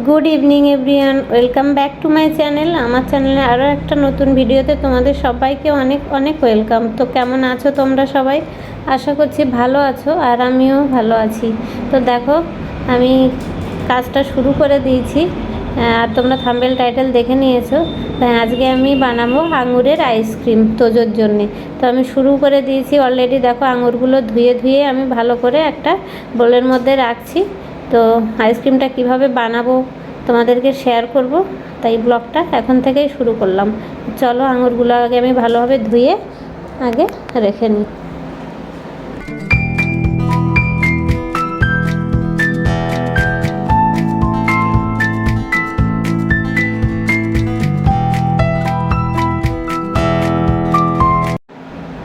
Good evening everyone, welcome back to my channel. আমার চ্যানেলে আরও একটা নতুন ভিডিওতে তোমাদের সবাইকে অনেক অনেক ওয়েলকাম। তো কেমন আছো তোমরা সবাই? আশা করছি ভালো আছো, আর আমিও ভালো আছি। তো দেখো, আমি কাজটা শুরু করে দিয়েছি, আর তোমরা থাম্বনেল টাইটেল দেখে নিয়েছো। আজকে আমি বানাবো আঙুরের আইসক্রিম তোজোর জন্যে। তো আমি শুরু করে দিয়েছি অলরেডি। দেখো, আঙুরগুলো ধুয়ে আমি ভালো করে একটা বোলের মধ্যে রাখছি। তো আইসক্রিমটা কিভাবে বানাবো তোমাদেরকে শেয়ার করব, তাই ব্লগটা এখন থেকেই শুরু করলাম। চলো, আঙুরগুলো আগে আমি ভালোভাবে ধুয়ে আগে রেখে নিই।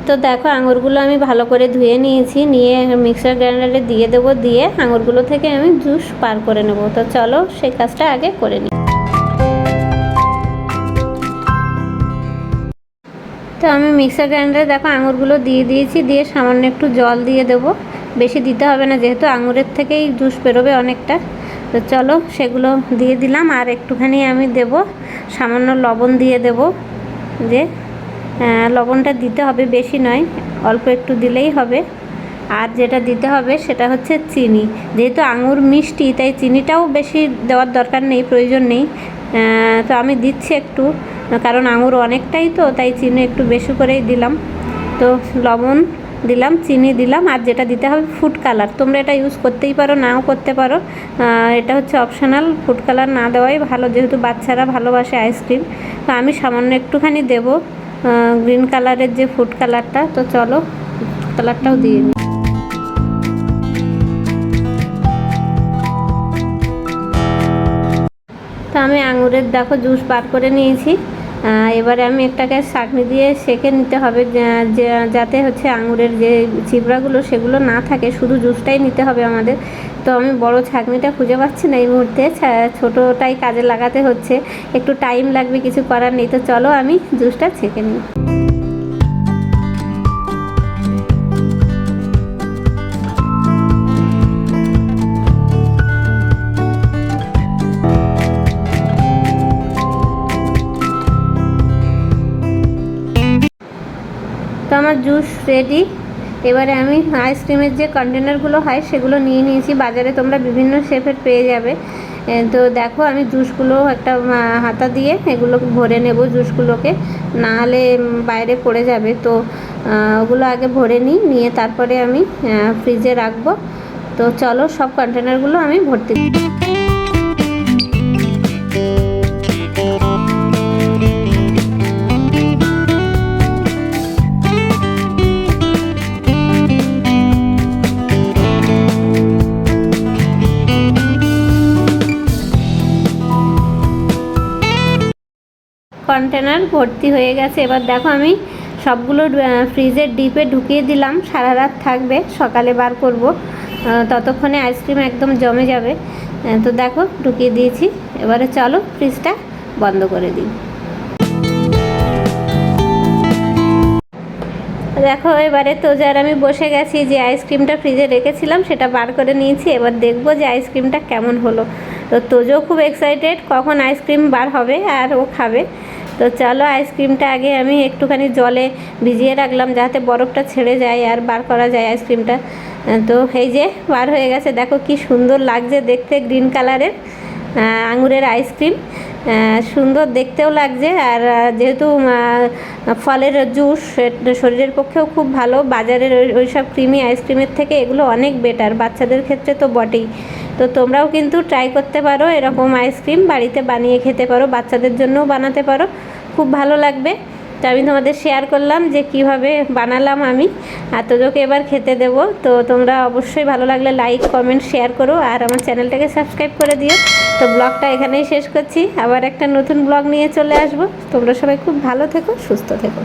তো দেখো, আঙুরগুলো আমি ভালো করে ধুয়ে নিয়েছি, নিয়ে মিক্সার গ্রাইন্ডারে দিয়ে দেবো, দিয়ে আঙুরগুলো থেকে আমি জুস পার করে নেব। তো চলো সেই কাজটা আগে করে নিই। তো আমি মিক্সার গ্রাইন্ডারে দেখো আঙুরগুলো দিয়ে দিয়েছি, দিয়ে সামান্য একটু জল দিয়ে দেবো। বেশি দিতে হবে না, যেহেতু আঙুরের থেকেই জুস বেরোবে অনেকটা। তো চলো সেগুলো দিয়ে দিলাম, আর একটুখানি আমি দেব সামান্য লবণ দিয়ে দেব। যে লবণটা দিতে হবে, বেশি নয়, অল্প একটু দিলেই হবে। আর যেটা দিতে হবে সেটা হচ্ছে চিনি। যেহেতু আঙুর মিষ্টি, তাই চিনিটাও বেশি দেওয়ার দরকার নেই, প্রয়োজন নেই। তো আমি দিচ্ছি একটু, কারণ আঙুর অনেকটাই, তো তাই চিনি একটু বেশি করেই দিলাম। তো লবণ দিলাম, চিনি দিলাম, আর যেটা দিতে হবে ফুড কালার। তোমরা এটা ইউজ করতেই পারো, নাও করতে পারো, এটা হচ্ছে অপশনাল। ফুড কালার না দেওয়াই ভালো, যেহেতু বাচ্চারা ভালোবাসে আইসক্রিম। তো আমি সামান্য একটুখানি দেবো গ্রিন কালারের যে ফুড কালারটা। তো চলো কালারটাও দিয়ে নিই। তো আমি আঙুরের দেখো জুস বার করে নিয়েছি। এবারে আমি একটাকে ছাঁকনি দিয়ে সেঁকে নিতে হবে, যাতে হচ্ছে আঙুরের যে চিবড়াগুলো সেগুলো না থাকে, শুধু জুসটাই নিতে হবে আমাদের। তো আমি বড় ছাঁকনিটা খুঁজে পাচ্ছি না এই মুহূর্তে, ছোটোটাই কাজে লাগাতে হচ্ছে, একটু টাইম লাগবে, কিছু করার নেই। তো চলো আমি জুসটা ছেঁকে নিই। তো আমার জুস রেডি। এবারে আমি আইসক্রিমের যে কন্টেনারগুলো হয় সেগুলো নিয়ে নিয়েছি, বাজারে তোমরা বিভিন্ন শেপের পেয়ে যাবে। তো দেখো, আমি জুসগুলো একটা হাতা দিয়ে এগুলো ভরে নেব জুসগুলোকে, না হলে বাইরে পড়ে যাবে। তো ওগুলো আগে ভরে নিয়ে তারপরে আমি ফ্রিজে রাখবো। তো চলো সব কন্টেনারগুলো আমি ভর্তি দিই। কন্টেনার ভর্তি হয়ে গেছে। এবার দেখো, আমি সবগুলো ফ্রিজের ডিপে ঢুকিয়ে দিলাম, সারা রাত থাকবে, সকালে বার করব, ততক্ষণে আইসক্রিম একদম জমে যাবে। তো দেখো ঢুকিয়ে দিয়েছি। এবারে চলো ফ্রিজটা বন্ধ করে দিই। দেখো, এবারে তোজার আমি বসে গেছি, যে আইসক্রিমটা ফ্রিজে রেখেছিলাম সেটা বার করে নিয়েছি। এবার দেখবো যে আইসক্রিমটা কেমন হলো। তো তোজো খুব এক্সাইটেড, কখন আইসক্রিম বার হবে আর ও খাবে। তো চলো, আইসক্রিমটা আগে আমি একটুখানি জলে ভিজিয়ে রাখলাম, যাতে বরফটা ছেড়ে যায় আর বার করা যায় আইসক্রিমটা। তো এই যে বার হয়ে গেছে, দেখো কি সুন্দর লাগছে দেখতে, গ্রিন কালারের আঙুরের আইসক্রিম, সুন্দর দেখতেও লাগছে। আর যেহেতু ফলের জুস, শরীরের পক্ষেও খুব ভালো। বাজারের ওইসব ক্রিমি আইসক্রিমের থেকে এগুলো অনেক বেটার, বাচ্চাদের ক্ষেত্রে তো বটেই। তো তোমরাও কিন্তু ট্রাই করতে পারো, এরকম আইসক্রিম বাড়িতে বানিয়ে খেতে পারো, বাচ্চাদের জন্যও বানাতে পারো, খুব ভালো লাগবে। তো আমি তোমাদের শেয়ার করলাম যে কিভাবে বানালাম আমি, আর তোজোকে এবার খেতে দেব। তো তোমরা অবশ্যই ভালো লাগলে লাইক, কমেন্ট, শেয়ার করো, আর আমার চ্যানেলটাকে সাবস্ক্রাইব করে দিও। তো ব্লগটা এখানেই শেষ করছি, আবার একটা নতুন ব্লগ নিয়ে চলে আসবো। তোমরা সবাই খুব ভালো থেকো, সুস্থ থেকো।